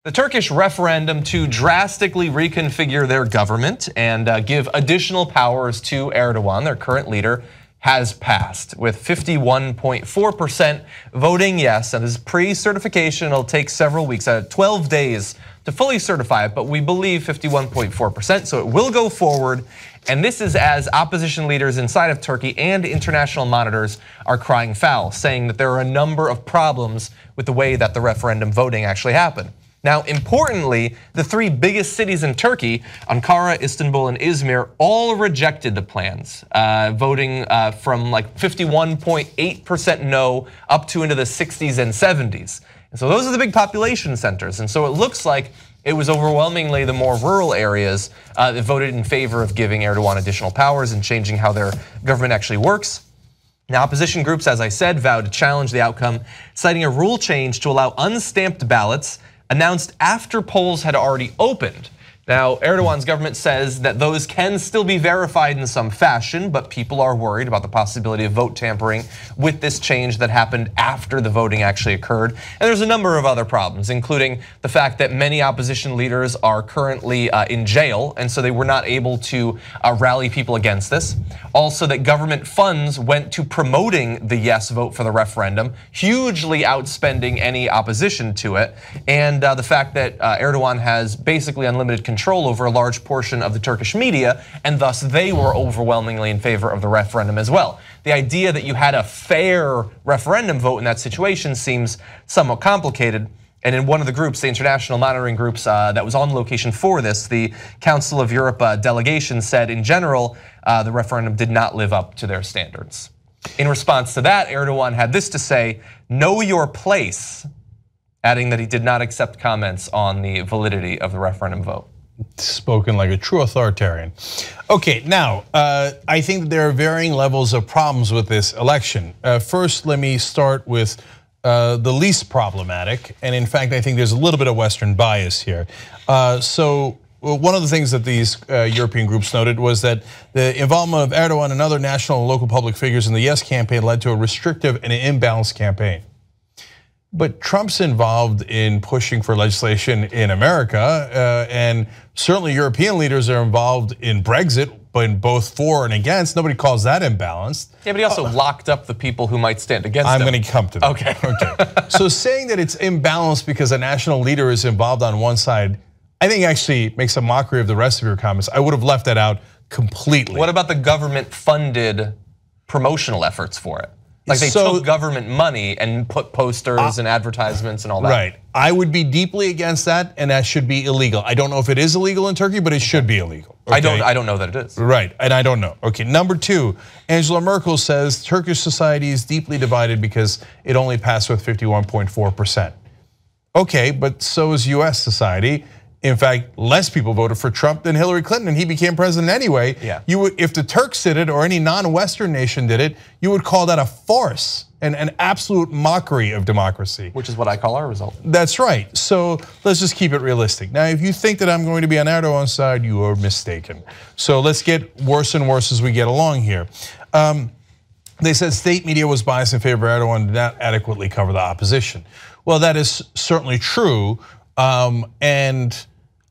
The Turkish referendum to drastically reconfigure their government and give additional powers to Erdogan, their current leader, has passed with 51.4% voting yes. And this is pre-certification. It'll take several weeks, 12 days to fully certify it, but we believe 51.4%, so it will go forward. And this is as opposition leaders inside of Turkey and international monitors are crying foul, saying that there are a number of problems with the way that the referendum voting actually happened. Now, importantly, the three biggest cities in Turkey, Ankara, Istanbul, and Izmir, all rejected the plans, voting from like 51.8% no up to into the 60s and 70s. And so those are the big population centers. And so it looks like it was overwhelmingly the more rural areas that voted in favor of giving Erdogan additional powers and changing how their government actually works. Now, opposition groups, as I said, vowed to challenge the outcome, citing a rule change to allow unstamped ballots announced after polls had already opened. Now, Erdogan's government says that those can still be verified in some fashion, but people are worried about the possibility of vote tampering with this change that happened after the voting actually occurred. And there's a number of other problems, including the fact that many opposition leaders are currently in jail, and so they were not able to rally people against this. Also, that government funds went to promoting the yes vote for the referendum, hugely outspending any opposition to it. And the fact that Erdogan has basically unlimited control over a large portion of the Turkish media, and thus they were overwhelmingly in favor of the referendum as well. The idea that you had a fair referendum vote in that situation seems somewhat complicated. And in one of the groups, the international monitoring groups that was on location for this, the Council of Europe delegation said in general, the referendum did not live up to their standards. In response to that, Erdogan had this to say, "Know your place," adding that he did not accept comments on the validity of the referendum vote. Spoken like a true authoritarian. Okay, now, I think that there are varying levels of problems with this election. First, let me start with the least problematic, and in fact, I think there's a little bit of Western bias here. So one of the things that these European groups noted was that the involvement of Erdogan and other national and local public figures in the Yes campaign led to a restrictive and imbalanced campaign. But Trump's involved in pushing for legislation in America, and certainly European leaders are involved in Brexit, but both for and against. Nobody calls that imbalanced. Yeah, but he also locked up the people who might stand against him. I'm going to come to that. Okay. So saying that it's imbalanced because a national leader is involved on one side, I think actually makes a mockery of the rest of your comments. I would have left that out completely. What about the government-funded promotional efforts for it? Like they took government money and put posters and advertisements and all that. Right, I would be deeply against that, and that should be illegal. I don't know if it is illegal in Turkey, but it should be illegal. Okay? I don't know that it is. Right, and I don't know. Okay, number two, Angela Merkel says Turkish society is deeply divided because it only passed with 51.4%. Okay, but so is US society. In fact, less people voted for Trump than Hillary Clinton, and he became president anyway. Yeah. You would, if the Turks did it or any non-Western nation did it, you would call that a farce and an absolute mockery of democracy. Which is what I call our result. That's right. So let's just keep it realistic. Now, if you think that I'm going to be on Erdogan's side, you are mistaken. So let's get worse and worse as we get along here. They said state media was biased in favor of Erdogan and did not adequately cover the opposition. Well, that is certainly true. And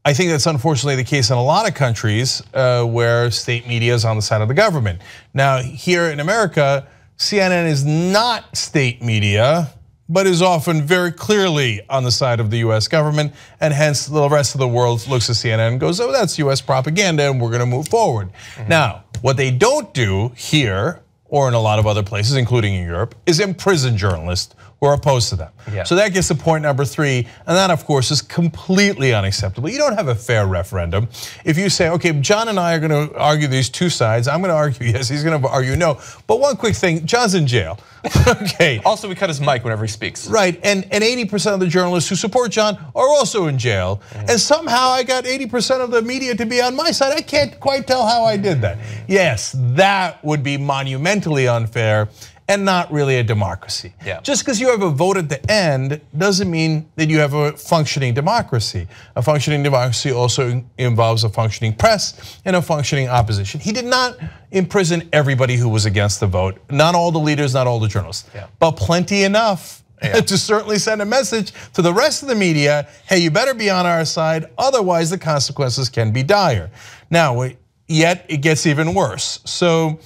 I think that's unfortunately the case in a lot of countries where state media is on the side of the government. Now, here in America, CNN is not state media, but is often very clearly on the side of the US government, and hence the rest of the world looks at CNN and goes, oh, that's US propaganda and we're gonna move forward. Now, what they don't do here, or in a lot of other places, including in Europe, is imprison journalists who are opposed to them. Yeah. So that gets to point number three, and that of course is completely unacceptable. You don't have a fair referendum. If you say, okay, John and I are gonna argue these two sides, I'm gonna argue yes, he's gonna argue no. But one quick thing, John's in jail, okay. Also, we cut his mic whenever he speaks. Right, and 80% of the journalists who support John are also in jail. And somehow I got 80% of the media to be on my side. I can't quite tell how I did that. Yes, that would be monumentally unfair and not really a democracy. Yeah. Just because you have a vote at the end doesn't mean that you have a functioning democracy. A functioning democracy also involves a functioning press and a functioning opposition. He did not imprison everybody who was against the vote. Not all the leaders, not all the journalists, but plenty enough. to certainly send a message to the rest of the media, hey, you better be on our side, otherwise the consequences can be dire. Now, yet it gets even worse. So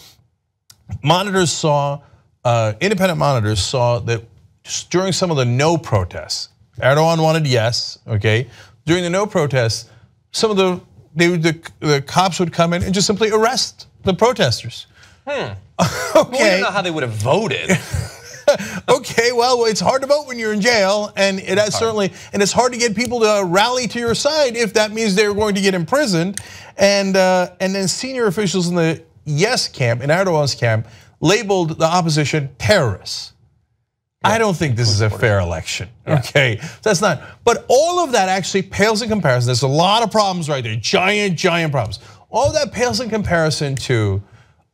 monitors saw, independent monitors saw that during some of the no protests, Erdogan wanted yes, okay? During the no protests, some of the cops would come in and just simply arrest the protesters. Okay. Well, we don't know how they would have voted. Okay, well, it's hard to vote when you're in jail, and it's hard to get people to rally to your side if that means they're going to get imprisoned. And then senior officials in the yes camp, in Erdogan's camp, labeled the opposition terrorists. Yeah. I don't think this is a fair election, okay? That's not, but all of that actually pales in comparison. There's a lot of problems right there, giant problems. All of that pales in comparison to,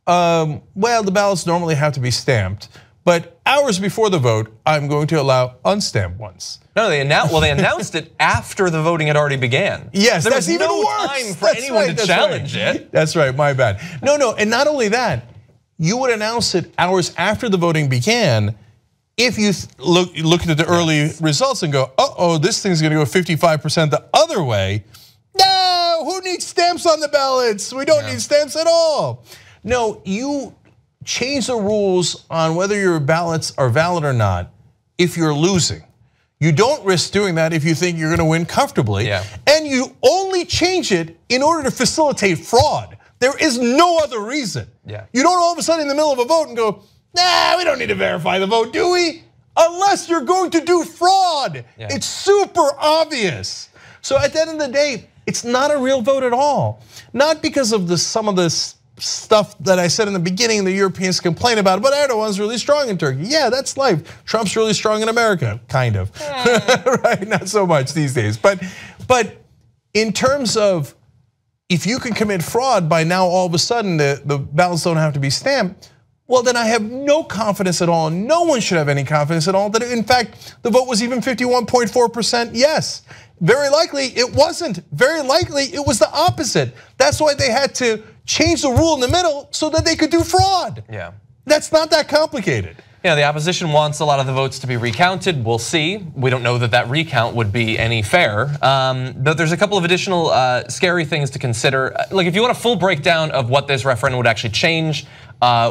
well, the ballots normally have to be stamped, but hours before the vote, I'm going to allow unstamped ones. No, they announced it after the voting had already began. Yes, that's even no worse. time for anyone to challenge it. That's right, my bad. No, and not only that, you would announce it hours after the voting began. If you look at the early results and go, this thing's gonna go 55% the other way. No, who needs stamps on the ballots? We don't need stamps at all. No, you change the rules on whether your ballots are valid or not if you're losing. You don't risk doing that if you think you're gonna win comfortably. And you only change it in order to facilitate fraud. There is no other reason. You don't all of a sudden in the middle of a vote and go, nah, we don't need to verify the vote, do we? Unless you're going to do fraud. It's super obvious. So at the end of the day, it's not a real vote at all. Not because of some of this stuff that I said in the beginning the Europeans complain about, but Erdogan's really strong in Turkey. Yeah, that's life. Trump's really strong in America, kind of. Right, not so much these days. But in terms of if you can commit fraud by now all of a sudden the ballots don't have to be stamped, well, then I have no confidence at all. No one should have any confidence at all that, in fact, the vote was even 51.4% yes. Very likely it wasn't. Very likely it was the opposite. That's why they had to change the rule in the middle so that they could do fraud. That's not that complicated. Yeah, the opposition wants a lot of the votes to be recounted. We'll see. We don't know that that recount would be any fair. But there's a couple of additional scary things to consider. Like if you want a full breakdown of what this referendum would actually change,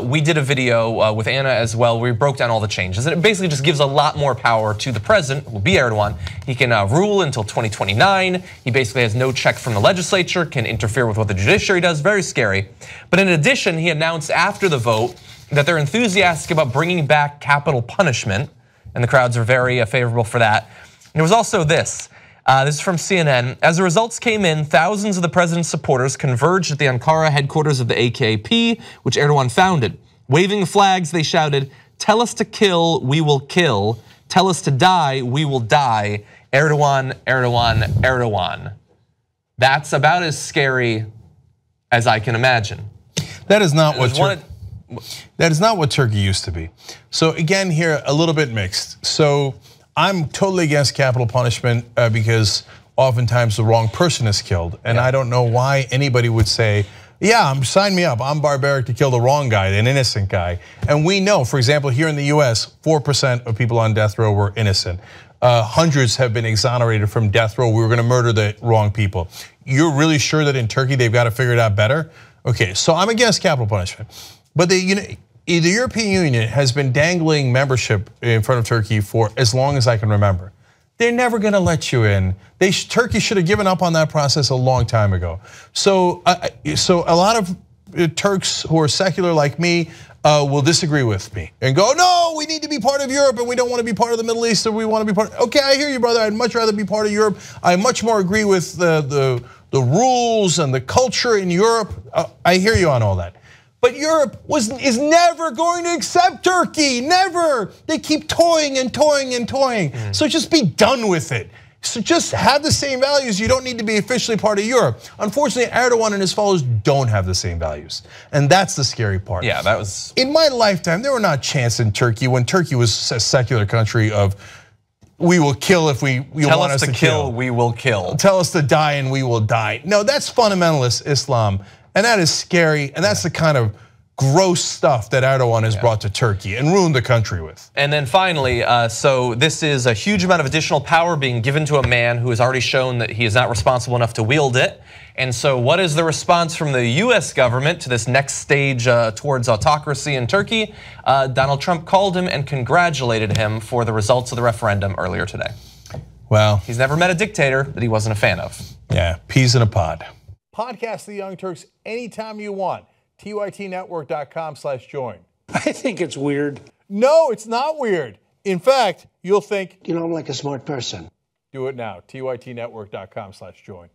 we did a video with Anna as well. We broke down all the changes. And it basically just gives a lot more power to the president, who will be Erdogan. He can rule until 2029. He basically has no check from the legislature, can interfere with what the judiciary does. Very scary. But in addition, he announced after the vote that they're enthusiastic about bringing back capital punishment, and the crowds are very favorable for that. And there was also this. This is from CNN. As the results came in, thousands of the president's supporters converged at the Ankara headquarters of the AKP, which Erdogan founded. Waving flags, they shouted, "Tell us to kill, we will kill. Tell us to die, we will die. Erdogan, Erdogan, Erdogan." That's about as scary as I can imagine. That is not what Turkey used to be. So again, here a little bit mixed. So I'm totally against capital punishment because oftentimes the wrong person is killed, and I don't know why anybody would say, "Yeah, sign me up. I'm barbaric to kill the wrong guy, an innocent guy." And we know, for example, here in the US, 4% of people on death row were innocent. Hundreds have been exonerated from death row. We were going to murder the wrong people. You're really sure that in Turkey they've got to figure it out better? Okay, so I'm against capital punishment. But the European Union has been dangling membership in front of Turkey for as long as I can remember. They're never going to let you in. Turkey should have given up on that process a long time ago. So a lot of Turks who are secular like me will disagree with me and go, "No, we need to be part of Europe, and we don't want to be part of the Middle East, or we want to be part." Okay, I hear you, brother. I'd much rather be part of Europe. I much more agree with the rules and the culture in Europe. I hear you on all that. But Europe is never going to accept Turkey, never. They keep toying and toying and toying. So just be done with it. So just have the same values. You don't need to be officially part of Europe. Unfortunately, Erdogan and his followers don't have the same values. And that's the scary part. Yeah, that was. In my lifetime, there were not chants in Turkey when Turkey was a secular country of, "We will kill if you want us to kill. We will kill. Tell us to die and we will die." No, that's fundamentalist Islam. And that is scary, and that's the kind of gross stuff that Erdogan has brought to Turkey and ruined the country with. And then finally, so this is a huge amount of additional power being given to a man who has already shown that he is not responsible enough to wield it. And so what is the response from the US government to this next stage towards autocracy in Turkey? Donald Trump called him and congratulated him for the results of the referendum earlier today. Well, he's never met a dictator that he wasn't a fan of. Yeah, peas in a pod. Podcast The Young Turks anytime you want. tytnetwork.com/join. I think it's weird. No, it's not weird. In fact, you'll think, I'm like a smart person. Do it now. tytnetwork.com/join.